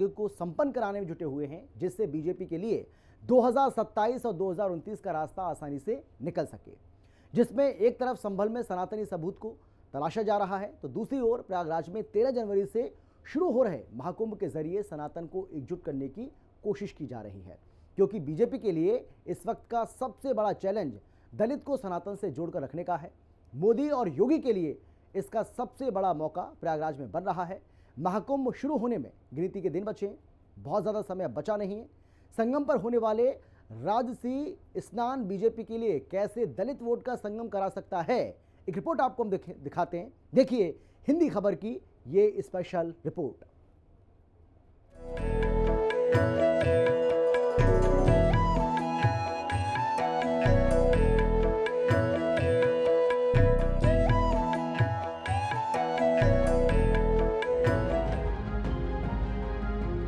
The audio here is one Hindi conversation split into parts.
को संपन्न कराने में जुटे हुए हैं, जिससे बीजेपी के लिए 2027 और 2029 का रास्ता आसानी से निकल सके। जिसमें एक तरफ संभल में सनातनी सबूत को तलाशा जा रहा है, तो दूसरी ओर प्रयागराज में 13 जनवरी से शुरू हो रहे महाकुंभ के जरिए सनातन को एकजुट करने की कोशिश की जा रही है, क्योंकि बीजेपी के लिए इस वक्त का सबसे बड़ा चैलेंज दलित को सनातन से जोड़कर रखने का है। मोदी और योगी के लिए इसका सबसे बड़ा मौका प्रयागराज में बन रहा है। महाकुंभ शुरू होने में गिनती के दिन बचे हैं, बहुत ज़्यादा समय बचा नहीं है। संगम पर होने वाले राजसी स्नान बीजेपी के लिए कैसे दलित वोट का संगम करा सकता है, एक रिपोर्ट आपको हम दिखाते हैं। देखिए हिंदी खबर की ये स्पेशल रिपोर्ट।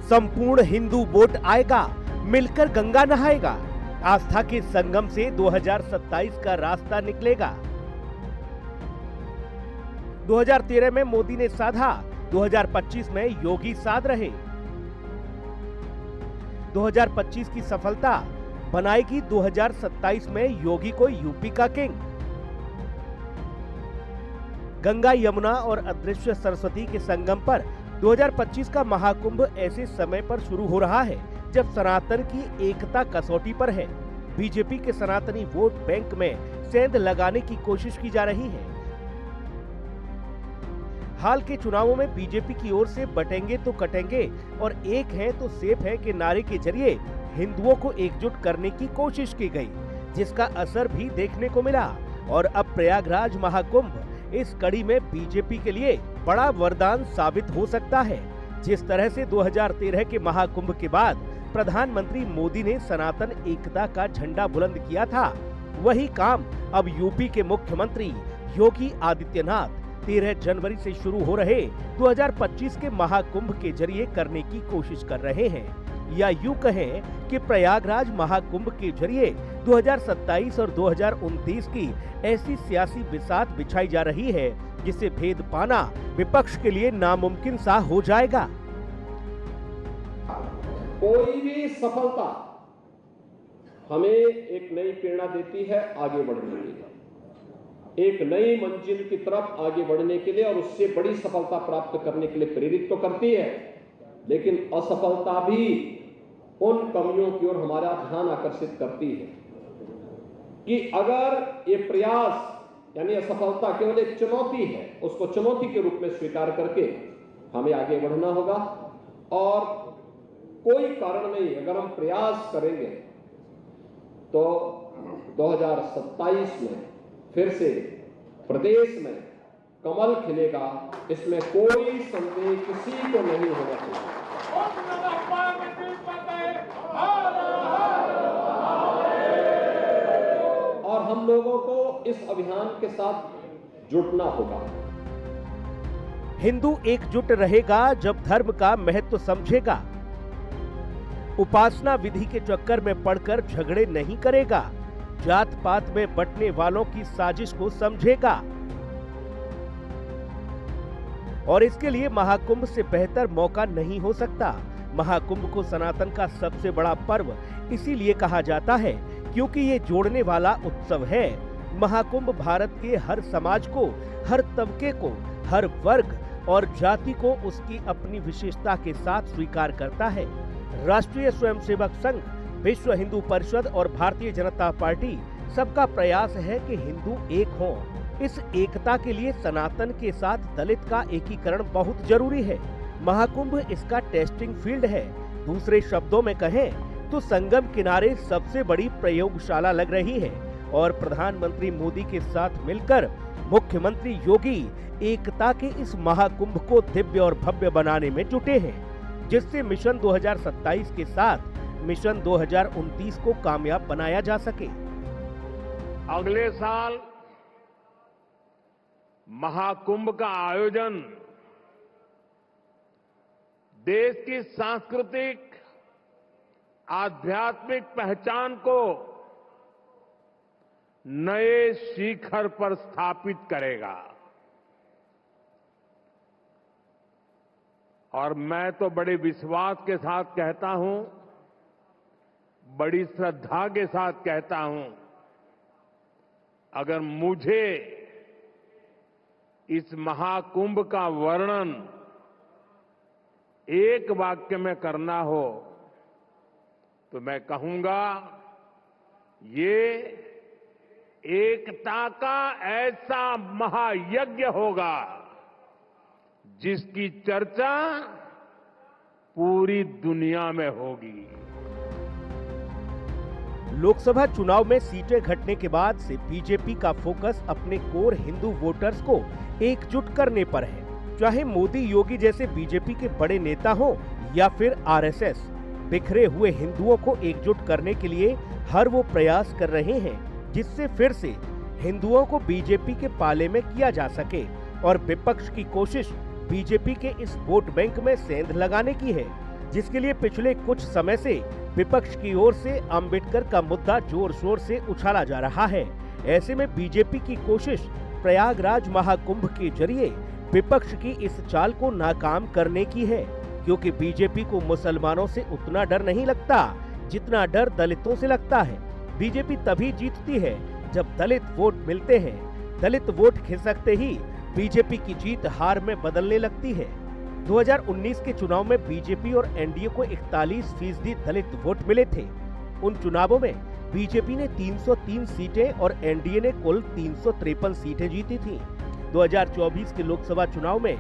संपूर्ण हिंदू वोट आएगा, मिलकर गंगा नहाएगा। आस्था के संगम से 2027 का रास्ता निकलेगा। 2013 में मोदी ने साधा, 2025 में योगी साध रहे। 2025 की सफलता बनाएगी 2027 में योगी को यूपी का किंग। गंगा, यमुना और अदृश्य सरस्वती के संगम पर 2025 का महाकुंभ ऐसे समय पर शुरू हो रहा है जब सनातन की एकता कसौटी पर है। बीजेपी के सनातनी वोट बैंक में सेंध लगाने की कोशिश की जा रही है। हाल के चुनावों में बीजेपी की ओर से बटेंगे तो कटेंगे और एक है तो सेफ है के नारे के जरिए हिंदुओं को एकजुट करने की कोशिश की गई, जिसका असर भी देखने को मिला। और अब प्रयागराज महाकुंभ इस कड़ी में बीजेपी के लिए बड़ा वरदान साबित हो सकता है। जिस तरह से 2013 के महाकुंभ के बाद प्रधानमंत्री मोदी ने सनातन एकता का झंडा बुलंद किया था, वही काम अब यूपी के मुख्यमंत्री योगी आदित्यनाथ 13 जनवरी से शुरू हो रहे 2025 के महाकुंभ के जरिए करने की कोशिश कर रहे हैं। या यूं कहें कि प्रयागराज महाकुंभ के जरिए 2027 और 2029 की ऐसी सियासी बिसात बिछाई जा रही है जिसे भेद पाना विपक्ष के लिए नामुमकिन सा हो जाएगा। कोई भी सफलता हमें एक नई प्रेरणा देती है आगे बढ़ने के लिए, एक नई मंजिल की तरफ आगे बढ़ने के लिए, और उससे बड़ी सफलता प्राप्त करने के लिए प्रेरित तो करती है, लेकिन असफलता भी उन कमियों की ओर हमारा ध्यान आकर्षित करती है कि अगर ये प्रयास यानी असफलता केवल एक चुनौती है, उसको चुनौती के रूप में स्वीकार करके हमें आगे बढ़ना होगा। और कोई कारण नहीं, अगर हम प्रयास करेंगे तो 2027 में फिर से प्रदेश में कमल खिलेगा, इसमें कोई संदेह किसी को नहीं होना चाहिए। और हम लोगों को इस अभियान के साथ जुटना होगा। हिंदू एकजुट रहेगा जब धर्म का महत्व समझेगा, उपासना विधि के चक्कर में पड़कर झगड़े नहीं करेगा, जात पात में बंटने वालों की साजिश को समझेगा। और इसके लिए महाकुंभ से बेहतर मौका नहीं हो सकता। महाकुंभ को सनातन का सबसे बड़ा पर्व इसीलिए कहा जाता है क्योंकि ये जोड़ने वाला उत्सव है। महाकुंभ भारत के हर समाज को, हर तबके को, हर वर्ग और जाति को उसकी अपनी विशेषता के साथ स्वीकार करता है। राष्ट्रीय स्वयंसेवक संघ, विश्व हिंदू परिषद और भारतीय जनता पार्टी सबका प्रयास है कि हिंदू एक हों। इस एकता के लिए सनातन के साथ दलित का एकीकरण बहुत जरूरी है। महाकुंभ इसका टेस्टिंग फील्ड है। दूसरे शब्दों में कहें तो संगम किनारे सबसे बड़ी प्रयोगशाला लग रही है और प्रधानमंत्री मोदी के साथ मिलकर मुख्यमंत्री योगी एकता के इस महाकुंभ को दिव्य और भव्य बनाने में जुटे हैं, जिससे मिशन 2027 के साथ मिशन 2029 को कामयाब बनाया जा सके। अगले साल महाकुंभ का आयोजन देश की सांस्कृतिक आध्यात्मिक पहचान को नए शिखर पर स्थापित करेगा। और मैं तो बड़े विश्वास के साथ कहता हूं, बड़ी श्रद्धा के साथ कहता हूं, अगर मुझे इस महाकुंभ का वर्णन एक वाक्य में करना हो तो मैं कहूंगा, ये एकता का ऐसा महायज्ञ होगा जिसकी चर्चा पूरी दुनिया में होगी। लोकसभा चुनाव में सीटें घटने के बाद से बीजेपी का फोकस अपने कोर हिंदू वोटर्स को एकजुट करने पर है। चाहे मोदी योगी जैसे बीजेपी के बड़े नेता हो या फिर आरएसएस, बिखरे हुए हिंदुओं को एकजुट करने के लिए हर वो प्रयास कर रहे हैं जिससे फिर से हिंदुओं को बीजेपी के पाले में किया जा सके। और विपक्ष की कोशिश बीजेपी के इस वोट बैंक में सेंध लगाने की है, जिसके लिए पिछले कुछ समय से विपक्ष की ओर से अंबेडकर का मुद्दा जोर शोर से उछाला जा रहा है। ऐसे में बीजेपी की कोशिश प्रयागराज महाकुंभ के जरिए विपक्ष की इस चाल को नाकाम करने की है, क्योंकि बीजेपी को मुसलमानों से उतना डर नहीं लगता जितना डर दलितों से लगता है। बीजेपी तभी जीतती है जब दलित वोट मिलते हैं। दलित वोट खिसकते ही बीजेपी की जीत हार में बदलने लगती है। 2019 के चुनाव में बीजेपी और एनडीए को 41% दलित वोट मिले थे। उन चुनावों में बीजेपी ने 303 सीटें और एनडीए ने कुल 353 सीटें जीती थीं। 2024 के लोकसभा चुनाव में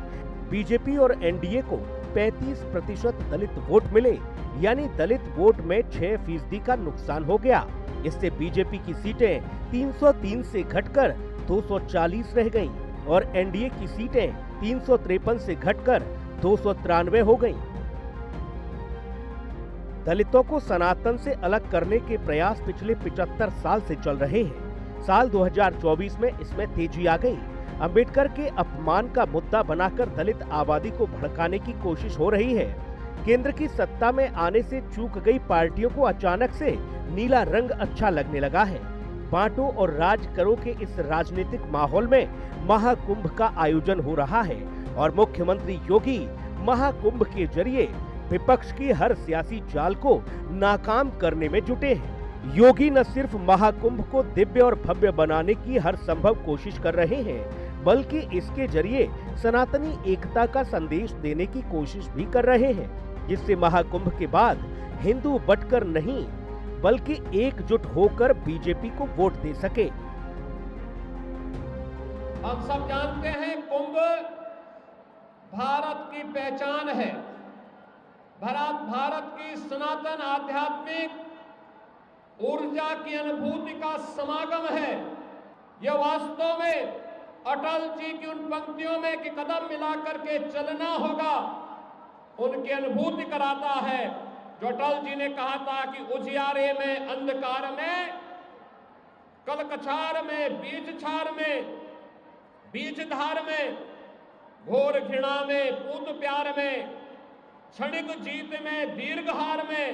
बीजेपी और एनडीए को 35% दलित वोट मिले, यानी दलित वोट में 6% का नुकसान हो गया। इससे बीजेपी की सीटें 303 से घटकर 240 रह गईं और एनडीए की सीटें 353 से घटकर 293 हो गईं। दलितों को सनातन से अलग करने के प्रयास पिछले 75 साल से चल रहे हैं। साल 2024 में इसमें तेजी आ गई। अंबेडकर के अपमान का मुद्दा बनाकर दलित आबादी को भड़काने की कोशिश हो रही है। केंद्र की सत्ता में आने से चूक गई पार्टियों को अचानक से नीला रंग अच्छा लगने लगा है। बांटो और राज करो के इस राजनीतिक माहौल में महाकुंभ का आयोजन हो रहा है और मुख्यमंत्री योगी महाकुंभ के जरिए विपक्ष की हर सियासी चाल को नाकाम करने में जुटे हैं। योगी न सिर्फ महाकुंभ को दिव्य और भव्य बनाने की हर संभव कोशिश कर रहे हैं, बल्कि इसके जरिए सनातनी एकता का संदेश देने की कोशिश भी कर रहे हैं, जिससे महाकुंभ के बाद हिंदू बटकर नहीं बल्कि एकजुट होकर बीजेपी को वोट दे सके। हम सब जानते हैं, कुंभ भारत की पहचान है। भारत की सनातन आध्यात्मिक ऊर्जा की अनुभूति का समागम है। यह वास्तव में अटल जी की उन पंक्तियों में कि कदम मिलाकर के चलना होगा, उनकी अनुभूति कराता है, जो अटल जी ने कहा था कि उजियारे में, अंधकार में, कलकछार में, बीजधार में, घोर घृणा में, पूत प्यार में, क्षणिक जीत में, दीर्घहार में,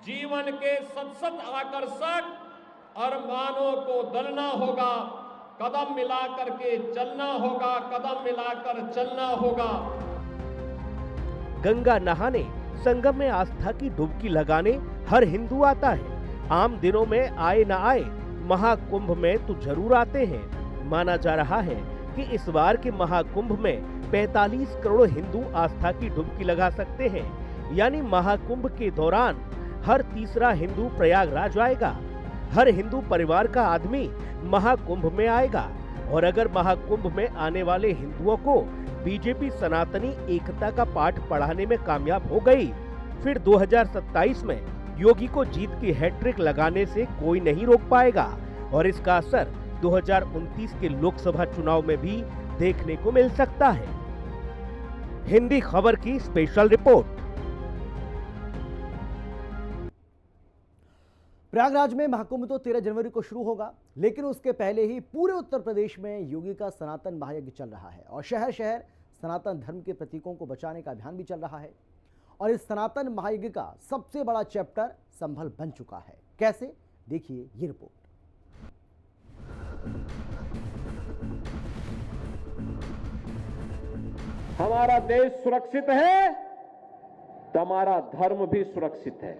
जीवन के सतसत आकर्षक अरमानों को दलना होगा, कदम मिलाकर के चलना होगा, कदम मिलाकर चलना होगा। गंगा नहाने, संगम में आस्था की डुबकी लगाने हर हिंदू आता है। आम दिनों में आए न आए, महाकुंभ में तो जरूर आते हैं। माना जा रहा है कि इस बार के महाकुंभ में 45 करोड़ हिंदू आस्था की डुबकी लगा सकते हैं, यानी महाकुंभ के दौरान हर तीसरा हिंदू प्रयागराज आएगा। हर हिंदू परिवार का आदमी महाकुंभ में आएगा। और अगर महाकुंभ में आने वाले हिंदुओं को बीजेपी सनातनी एकता का पाठ पढ़ाने में कामयाब हो गई, फिर 2027 में योगी को जीत की हैट्रिक लगाने से कोई नहीं रोक पाएगा और इसका असर 2029 के लोकसभा चुनाव में भी देखने को मिल सकता है। हिंदी खबर की स्पेशल रिपोर्ट। प्रयागराज में महाकुंभ तो 13 जनवरी को शुरू होगा, लेकिन उसके पहले ही पूरे उत्तर प्रदेश में योगी का सनातन महायज्ञ चल रहा है और शहर शहर सनातन धर्म के प्रतीकों को बचाने का अभियान भी चल रहा है। और इस सनातन महायज्ञ का सबसे बड़ा चैप्टर संभल बन चुका है। कैसे, देखिए ये रिपोर्ट। हमारा देश सुरक्षित है तो हमारा धर्म भी सुरक्षित है।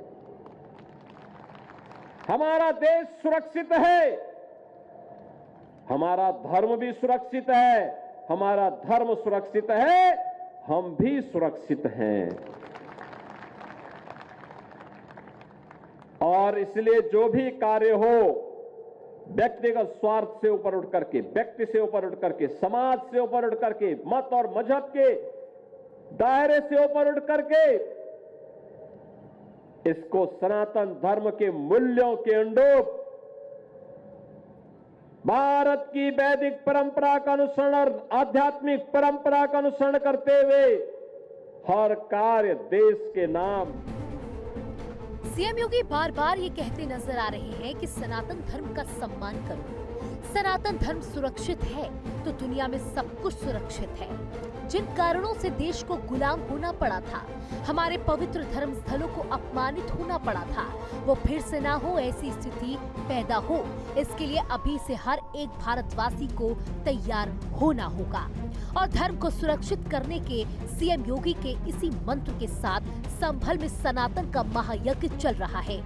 हमारा देश सुरक्षित है, हमारा धर्म भी सुरक्षित है। हमारा धर्म सुरक्षित है, हम भी सुरक्षित हैं। और इसलिए जो भी कार्य हो, व्यक्तिगत स्वार्थ से ऊपर उठ करके, व्यक्ति से ऊपर उठ करके, समाज से ऊपर उठ करके, मत और मजहब के दायरे से ऊपर उठ करके इसको सनातन धर्म के मूल्यों के अनुरूप भारत की वैदिक परंपरा का अनुसरण और आध्यात्मिक परंपरा का अनुसरण करते हुए हर कार्य देश के नाम। सीएम योगी बार बार ये कहते नजर आ रहे हैं कि सनातन धर्म का सम्मान करो। सनातन धर्म सुरक्षित है तो दुनिया में सब कुछ सुरक्षित है। जिन कारणों से देश को गुलाम होना पड़ा था, हमारे पवित्र धर्म स्थलों को अपमानित होना पड़ा था, वो फिर से ना हो, ऐसी स्थिति पैदा हो, इसके लिए अभी से हर एक भारतवासी को तैयार होना होगा। और धर्म को सुरक्षित करने के सीएम योगी के इसी मंत्र के साथ संभल में सनातन का महायज्ञ चल रहा है।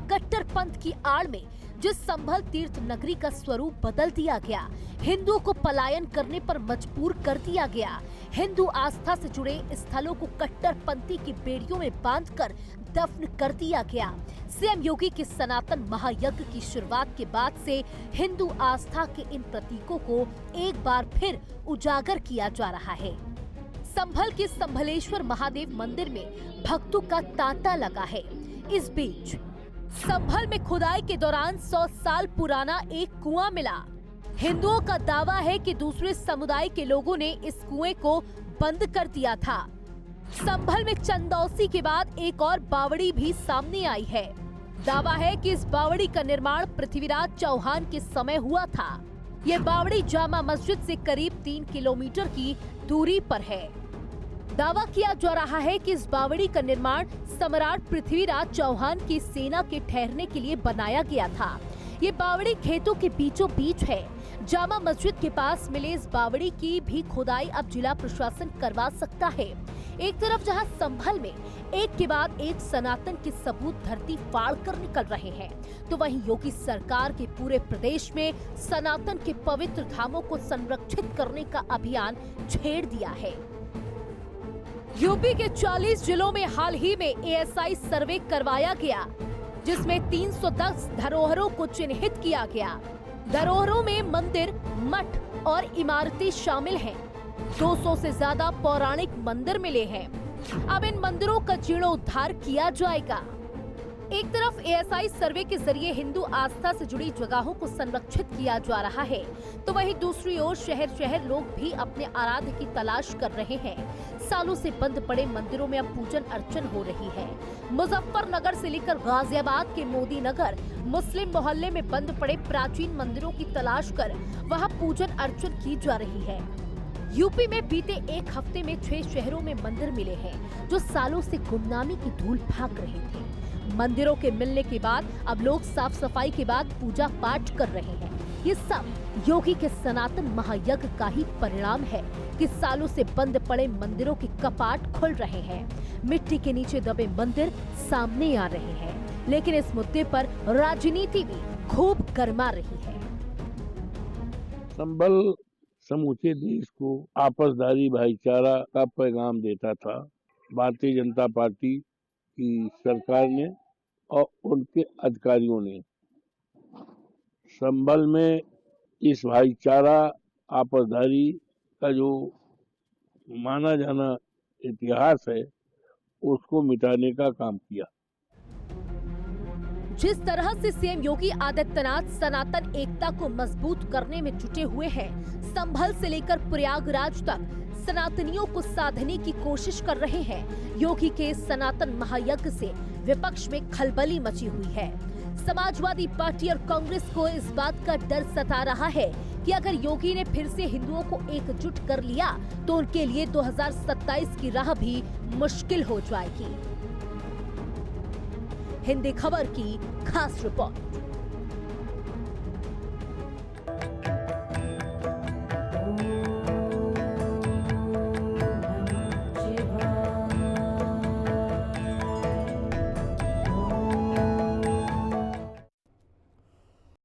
कट्टरपंथ की आड़ में जिस संभल तीर्थ नगरी का स्वरूप बदल दिया गया, हिंदुओं को पलायन करने पर मजबूर कर दिया गया, हिंदू आस्था से जुड़े स्थलों को कट्टरपंथी की बेड़ियों में बांधकर दफन कर दिया गया। सीएम योगी के सनातन महायज्ञ की शुरुआत के बाद से हिंदू आस्था के इन प्रतीकों को एक बार फिर उजागर किया जा रहा है। संभल के संभलेश्वर महादेव मंदिर में भक्तों का तांता लगा है। इस बीच संभल में खुदाई के दौरान 100 साल पुराना एक कुआं मिला। हिंदुओं का दावा है कि दूसरे समुदाय के लोगों ने इस कुएं को बंद कर दिया था। संभल में चंदौसी के बाद एक और बावड़ी भी सामने आई है। दावा है कि इस बावड़ी का निर्माण पृथ्वीराज चौहान के समय हुआ था। ये बावड़ी जामा मस्जिद से करीब 3 किलोमीटर की दूरी पर है। दावा किया जा रहा है कि इस बावड़ी का निर्माण सम्राट पृथ्वीराज चौहान की सेना के ठहरने के लिए बनाया गया था। ये बावड़ी खेतों के बीचों बीच है। जामा मस्जिद के पास मिले इस बावड़ी की भी खुदाई अब जिला प्रशासन करवा सकता है। एक तरफ जहां संभल में एक के बाद एक सनातन के सबूत धरती फाड़ कर निकल रहे हैं, तो वहीं योगी सरकार के पूरे प्रदेश में सनातन के पवित्र धामों को संरक्षित करने का अभियान छेड़ दिया है। यूपी के 40 जिलों में हाल ही में एएसआई सर्वे करवाया गया, जिसमें 310 धरोहरों को चिन्हित किया गया। धरोहरों में मंदिर, मठ और इमारतें शामिल हैं। 200 से ज्यादा पौराणिक मंदिर मिले हैं। अब इन मंदिरों का जीर्णोद्धार किया जाएगा। एक तरफ एएसआई सर्वे के जरिए हिंदू आस्था से जुड़ी जगहों को संरक्षित किया जा रहा है, तो वहीं दूसरी ओर शहर शहर लोग भी अपने आराध्य की तलाश कर रहे हैं। सालों से बंद पड़े मंदिरों में अब पूजन अर्चन हो रही है। मुजफ्फरनगर से लेकर गाजियाबाद के मोदी नगर मुस्लिम मोहल्ले में बंद पड़े प्राचीन मंदिरों की तलाश कर वहां पूजन अर्चन की जा रही है। यूपी में बीते एक हफ्ते में 6 शहरों में मंदिर मिले हैं, जो सालों से गुमनामी की धूल भाग रहे थे। मंदिरों के मिलने के बाद अब लोग साफ सफाई के बाद पूजा पाठ कर रहे हैं। ये सब योगी के सनातन महायज्ञ का ही परिणाम है कि सालों से बंद पड़े मंदिरों के कपाट खुल रहे हैं। मिट्टी के नीचे दबे मंदिर सामने आ रहे हैं, लेकिन इस मुद्दे पर राजनीति भी खूब गर्मा रही है। संभल समूचे देश को आपसदारी भाईचारा का पैगाम देता था। भारतीय जनता पार्टी की सरकार ने और उनके अधिकारियों ने संभल में इस भाईचारा आपसदारी का जो माना जाना इतिहास है, उसको मिटाने का काम किया। जिस तरह से सीएम योगी आदित्यनाथ सनातन एकता को मजबूत करने में जुटे हुए हैं, संभल से लेकर प्रयागराज तक सनातनियों को साधने की कोशिश कर रहे हैं। योगी के सनातन महायज्ञ से विपक्ष में खलबली मची हुई है। समाजवादी पार्टी और कांग्रेस को इस बात का डर सता रहा है कि अगर योगी ने फिर से हिंदुओं को एकजुट कर लिया तो उनके लिए 2027 की राह भी मुश्किल हो जाएगी। हिंदी खबर की खास रिपोर्ट।